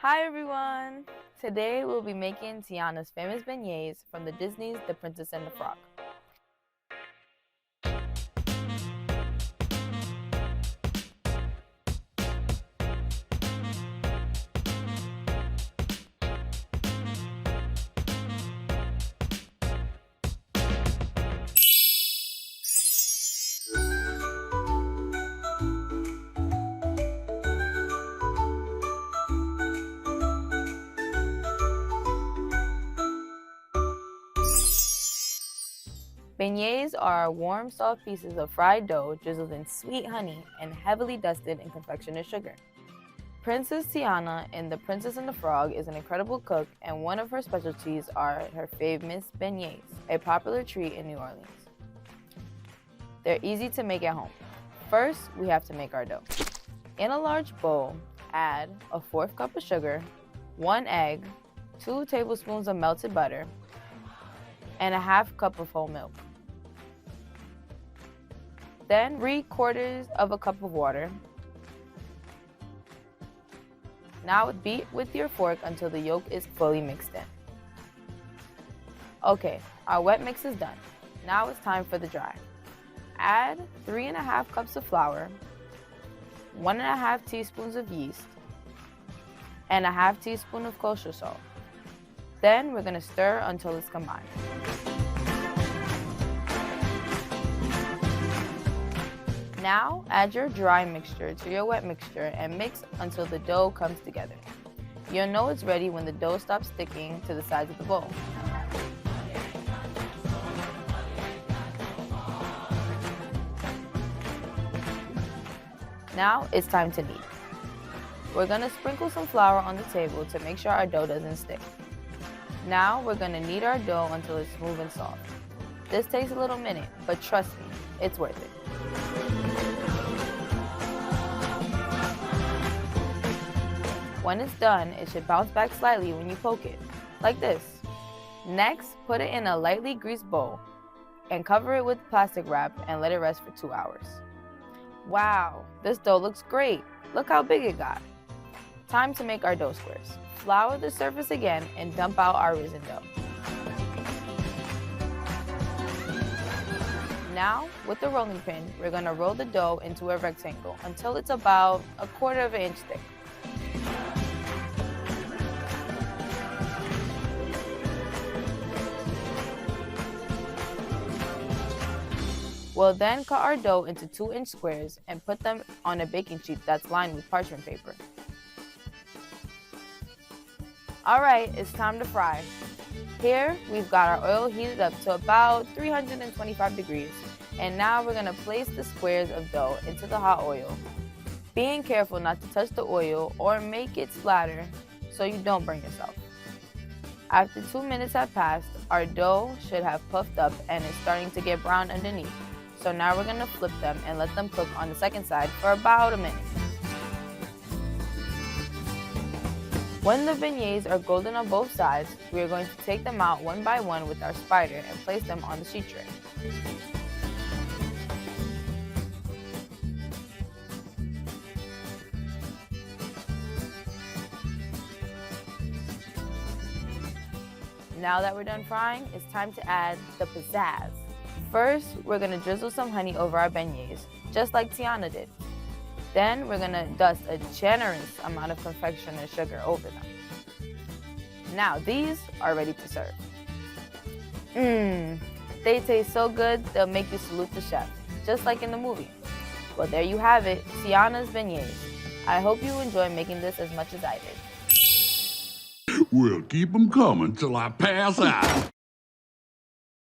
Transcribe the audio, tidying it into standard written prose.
Hi everyone! Today we'll be making Tiana's famous beignets from the Disney's The Princess and the Frog. Beignets are warm, soft pieces of fried dough drizzled in sweet honey and heavily dusted in confectioner's sugar. Princess Tiana in The Princess and the Frog is an incredible cook, and one of her specialties are her famous beignets, a popular treat in New Orleans. They're easy to make at home. First, we have to make our dough. In a large bowl, add a 1/4 cup of sugar, 1 egg, 2 tablespoons of melted butter, and a 1/2 cup of whole milk. Then 3/4 of a cup of water. Now beat with your fork until the yolk is fully mixed in. Okay, our wet mix is done. Now it's time for the dry. Add 3½ cups of flour, 1½ teaspoons of yeast, and a 1/2 teaspoon of kosher salt. Then we're going to stir until it's combined. Now add your dry mixture to your wet mixture and mix until the dough comes together. You'll know it's ready when the dough stops sticking to the sides of the bowl. Now it's time to knead. We're going to sprinkle some flour on the table to make sure our dough doesn't stick. Now we're going to knead our dough until it's smooth and soft. This takes a little minute, but trust me, it's worth it. When it's done, it should bounce back slightly when you poke it, like this. Next, put it in a lightly greased bowl and cover it with plastic wrap and let it rest for 2 hours. Wow, this dough looks great. Look how big it got. Time to make our dough squares. Flour the surface again and dump out our risen dough. Now, with the rolling pin, we're going to roll the dough into a rectangle until it's about 1/4 inch thick. We'll then cut our dough into 2-inch squares and put them on a baking sheet that's lined with parchment paper. Alright, it's time to fry. Here, we've got our oil heated up to about 325 degrees, and now we're going to place the squares of dough into the hot oil, being careful not to touch the oil or make it splatter so you don't burn yourself. After 2 minutes have passed, our dough should have puffed up and is starting to get brown underneath. So now we're going to flip them and let them cook on the second side for about a minute. When the beignets are golden on both sides, we are going to take them out one by one with our spider and place them on the sheet tray. Now that we're done frying, it's time to add the pizzazz. First, we're going to drizzle some honey over our beignets, just like Tiana did. Then we're going to dust a generous amount of confectioner's sugar over them. Now these are ready to serve. They taste so good, they'll make you salute the chef, just like in the movie. Well, there you have it, Tiana's beignets. I hope you enjoy making this as much as I did. We'll keep 'em coming till I pass out.